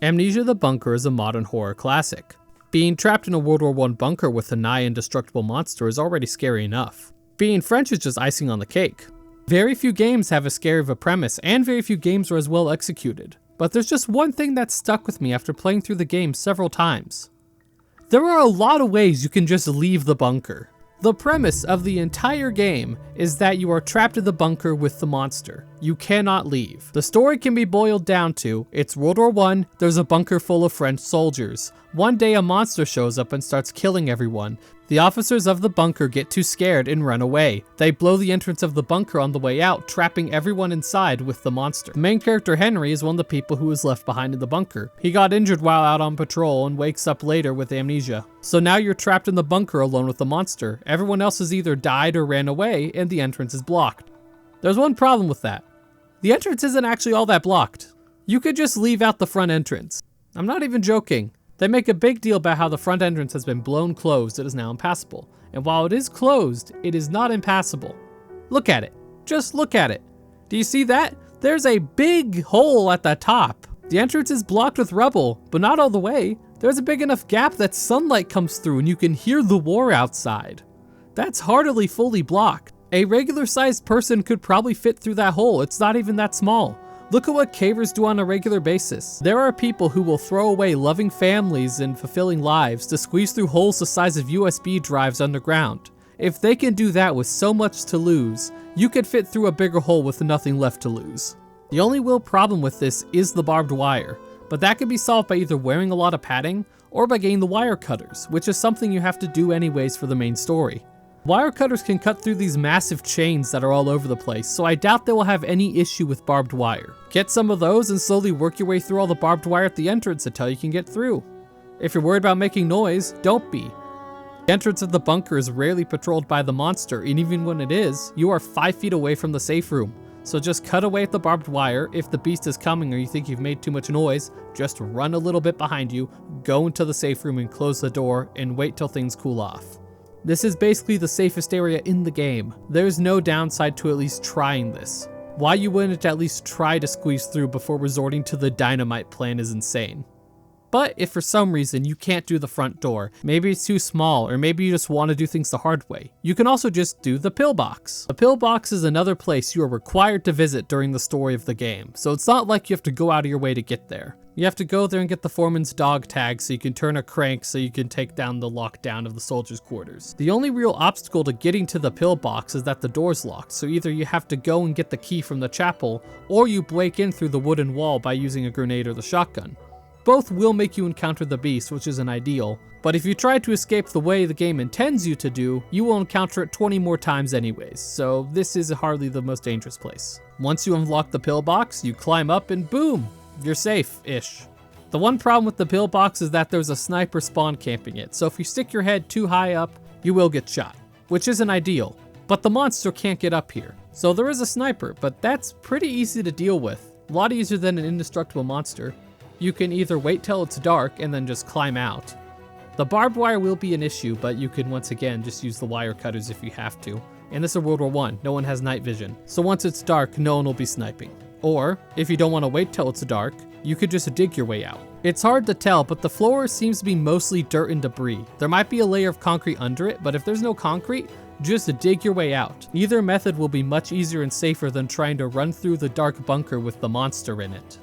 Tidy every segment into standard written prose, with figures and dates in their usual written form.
Amnesia the Bunker is a modern horror classic. Being trapped in a World War I bunker with a nigh indestructible monster is already scary enough. Being French is just icing on the cake. Very few games have as scary of a premise, and very few games are as well executed. But there's just one thing that stuck with me after playing through the game several times. There are a lot of ways you can just leave the bunker. The premise of the entire game is that you are trapped in the bunker with the monster. You cannot leave. The story can be boiled down to, it's World War I, there's a bunker full of French soldiers. One day a monster shows up and starts killing everyone. The officers of the bunker get too scared and run away. They blow the entrance of the bunker on the way out, trapping everyone inside with the monster. The main character Henry is one of the people who was left behind in the bunker. He got injured while out on patrol and wakes up later with amnesia. So now you're trapped in the bunker alone with the monster. Everyone else has either died or ran away, and the entrance is blocked. There's one problem with that. The entrance isn't actually all that blocked. You could just leave out the front entrance. I'm not even joking. They make a big deal about how the front entrance has been blown closed. It is now impassable. And while it is closed, it is not impassable. Look at it. Just look at it. Do you see that? There's a big hole at the top. The entrance is blocked with rubble, but not all the way. There's a big enough gap that sunlight comes through and you can hear the war outside. That's hardly fully blocked. A regular-sized person could probably fit through that hole. It's not even that small. Look at what cavers do on a regular basis. There are people who will throw away loving families and fulfilling lives to squeeze through holes the size of USB drives underground. If they can do that with so much to lose, you could fit through a bigger hole with nothing left to lose. The only real problem with this is the barbed wire, but that can be solved by either wearing a lot of padding or by getting the wire cutters, which is something you have to do anyways for the main story. Wire cutters can cut through these massive chains that are all over the place, so I doubt they will have any issue with barbed wire. Get some of those and slowly work your way through all the barbed wire at the entrance until you can get through. If you're worried about making noise, don't be. The entrance of the bunker is rarely patrolled by the monster, and even when it is, you are 5 feet away from the safe room. So just cut away at the barbed wire. If the beast is coming or you think you've made too much noise, just run a little bit behind you, go into the safe room and close the door, and wait till things cool off. This is basically the safest area in the game. There's no downside to at least trying this. Why you wouldn't at least try to squeeze through before resorting to the dynamite plan is insane. But if for some reason you can't do the front door, maybe it's too small, or maybe you just want to do things the hard way, you can also just do the pillbox. The pillbox is another place you are required to visit during the story of the game, so it's not like you have to go out of your way to get there. You have to go there and get the foreman's dog tag so you can turn a crank so you can take down the lockdown of the soldiers' quarters. The only real obstacle to getting to the pillbox is that the door's locked, so either you have to go and get the key from the chapel, or you break in through the wooden wall by using a grenade or the shotgun. Both will make you encounter the beast, which isn't ideal, but if you try to escape the way the game intends you to do, you will encounter it 20 more times anyways, so this is hardly the most dangerous place. Once you unlock the pillbox, you climb up and boom! You're safe-ish. The one problem with the pillbox is that there's a sniper spawn camping it, so if you stick your head too high up, you will get shot, which isn't ideal. But the monster can't get up here. So there is a sniper, but that's pretty easy to deal with. A lot easier than an indestructible monster. You can either wait till it's dark and then just climb out. The barbed wire will be an issue, but you can once again just use the wire cutters if you have to. And this is World War I, no one has night vision. So once it's dark, no one will be sniping. Or, if you don't want to wait till it's dark, you could just dig your way out. It's hard to tell, but the floor seems to be mostly dirt and debris. There might be a layer of concrete under it, but if there's no concrete, just dig your way out. Either method will be much easier and safer than trying to run through the dark bunker with the monster in it.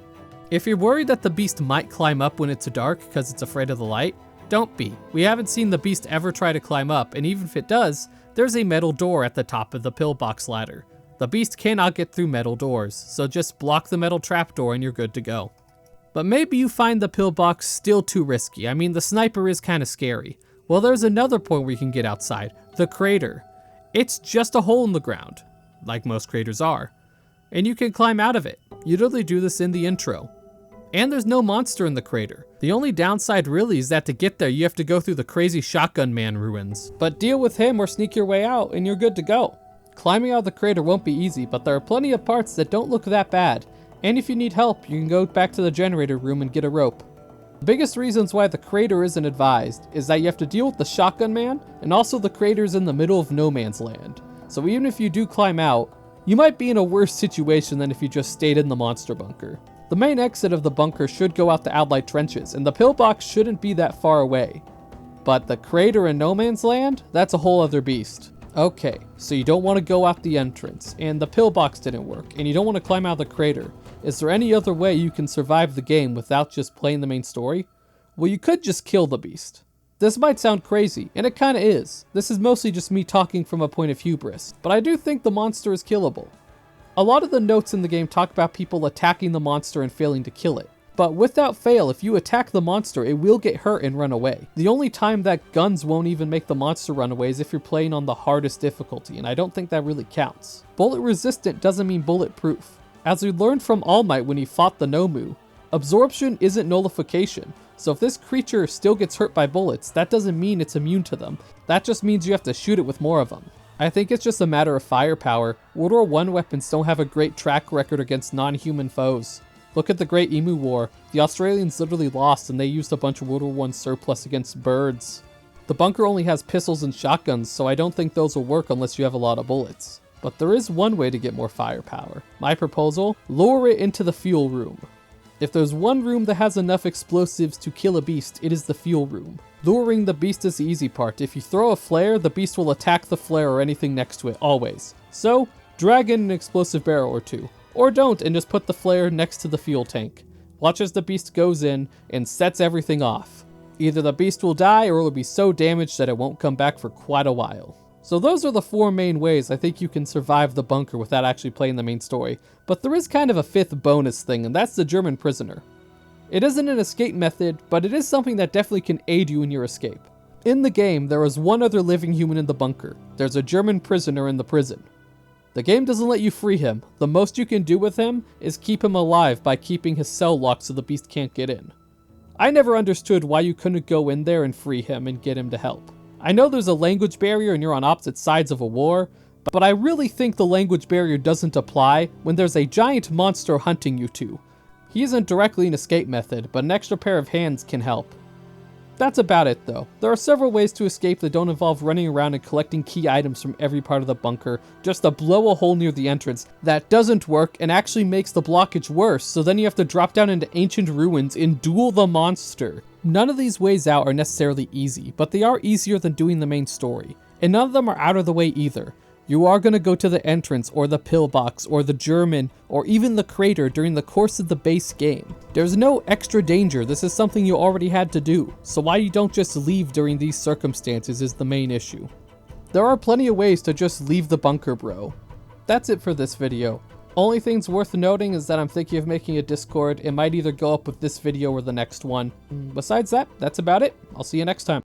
If you're worried that the beast might climb up when it's dark because it's afraid of the light, don't be. We haven't seen the beast ever try to climb up, and even if it does, there's a metal door at the top of the pillbox ladder. The beast cannot get through metal doors, so just block the metal trapdoor and you're good to go. But maybe you find the pillbox still too risky. I mean, the sniper is kind of scary. Well, there's another point where you can get outside, the crater. It's just a hole in the ground, like most craters are, and you can climb out of it. You literally do this in the intro. And there's no monster in the crater. The only downside really is that to get there, you have to go through the crazy shotgun man ruins. But deal with him or sneak your way out and you're good to go. Climbing out of the crater won't be easy, but there are plenty of parts that don't look that bad. And if you need help, you can go back to the generator room and get a rope. The biggest reasons why the crater isn't advised is that you have to deal with the shotgun man, and also the crater's in the middle of no man's land. So even if you do climb out, you might be in a worse situation than if you just stayed in the monster bunker. The main exit of the bunker should go out the Allied trenches, and the pillbox shouldn't be that far away. But the crater in no man's land? That's a whole other beast. Okay, so you don't want to go out the entrance, and the pillbox didn't work, and you don't want to climb out of the crater. Is there any other way you can survive the game without just playing the main story? Well, you could just kill the beast. This might sound crazy, and it kinda is. This is mostly just me talking from a point of hubris, but I do think the monster is killable. A lot of the notes in the game talk about people attacking the monster and failing to kill it. But without fail, if you attack the monster, it will get hurt and run away. The only time that guns won't even make the monster run away is if you're playing on the hardest difficulty, and I don't think that really counts. Bullet resistant doesn't mean bulletproof. As we learned from All Might when he fought the Nomu, absorption isn't nullification. So if this creature still gets hurt by bullets, that doesn't mean it's immune to them. That just means you have to shoot it with more of them. I think it's just a matter of firepower. World War I weapons don't have a great track record against non-human foes. Look at the Great Emu War. The Australians literally lost and they used a bunch of World War I surplus against birds. The bunker only has pistols and shotguns, so I don't think those will work unless you have a lot of bullets. But there is one way to get more firepower. My proposal? Lure it into the fuel room. If there's one room that has enough explosives to kill a beast, it is the fuel room. Luring the beast is the easy part. If you throw a flare, the beast will attack the flare or anything next to it, always. So, drag in an explosive barrel or two. Or don't, and just put the flare next to the fuel tank. Watch as the beast goes in and sets everything off. Either the beast will die or it will be so damaged that it won't come back for quite a while. So those are the 4 main ways I think you can survive the bunker without actually playing the main story. But there is kind of a 5th bonus thing, and that's the German prisoner. It isn't an escape method, but it is something that definitely can aid you in your escape. In the game, there is one other living human in the bunker. There's a German prisoner in the prison. The game doesn't let you free him. The most you can do with him is keep him alive by keeping his cell locked so the beast can't get in. I never understood why you couldn't go in there and free him and get him to help. I know there's a language barrier and you're on opposite sides of a war, but I really think the language barrier doesn't apply when there's a giant monster hunting you two. He isn't directly an escape method, but an extra pair of hands can help. That's about it though. There are several ways to escape that don't involve running around and collecting key items from every part of the bunker, just to blow a hole near the entrance. That doesn't work and actually makes the blockage worse, so then you have to drop down into ancient ruins and duel the monster. None of these ways out are necessarily easy, but they are easier than doing the main story. And none of them are out of the way either. You are going to go to the entrance, or the pillbox, or the German, or even the crater during the course of the base game. There's no extra danger, this is something you already had to do, so why you don't just leave during these circumstances is the main issue. There are plenty of ways to just leave the bunker, bro. That's it for this video. Only things worth noting is that I'm thinking of making a Discord. It might either go up with this video or the next one. Besides that, that's about it. I'll see you next time.